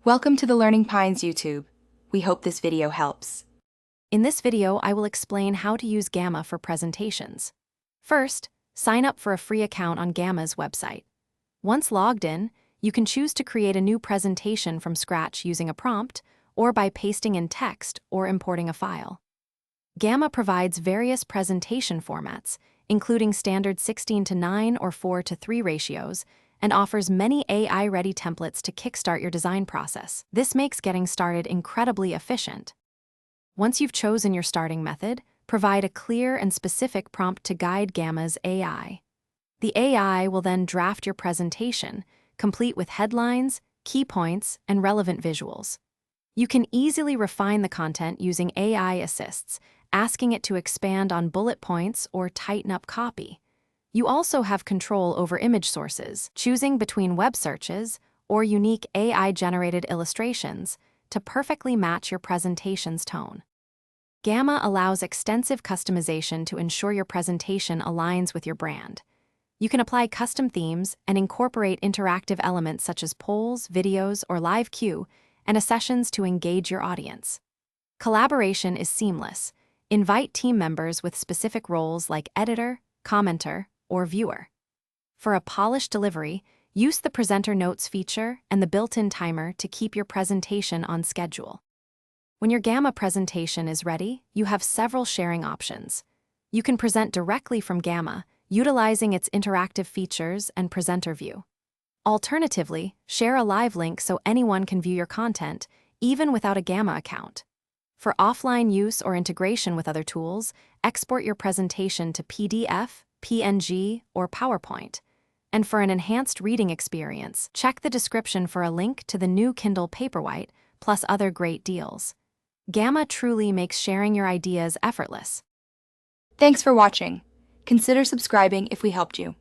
Welcome to the Learning Pines YouTube. We hope this video helps. In this video, I will explain how to use Gamma for presentations. First, sign up for a free account on Gamma's website. Once logged in, you can choose to create a new presentation from scratch using a prompt or by pasting in text or importing a file. Gamma provides various presentation formats, including standard 16:9 or 4:3 ratios, and offers many AI-ready templates to kickstart your design process. This makes getting started incredibly efficient. Once you've chosen your starting method, provide a clear and specific prompt to guide Gamma's AI. The AI will then draft your presentation, complete with headlines, key points, and relevant visuals. You can easily refine the content using AI assists, asking it to expand on bullet points or tighten up copy. You also have control over image sources, choosing between web searches or unique AI-generated illustrations to perfectly match your presentation's tone. Gamma allows extensive customization to ensure your presentation aligns with your brand. You can apply custom themes and incorporate interactive elements such as polls, videos, or live Q, and sessions to engage your audience. Collaboration is seamless. Invite team members with specific roles like editor, commenter, or viewer. For a polished delivery, use the presenter notes feature and the built-in timer to keep your presentation on schedule. When your Gamma presentation is ready, you have several sharing options. You can present directly from Gamma, utilizing its interactive features and presenter view. Alternatively, share a live link so anyone can view your content, even without a Gamma account. For offline use or integration with other tools, export your presentation to PDF, PNG, or PowerPoint. And for an enhanced reading experience, check the description for a link to the new Kindle Paperwhite, plus other great deals. Gamma truly makes sharing your ideas effortless. Thanks for watching. Consider subscribing if we helped you.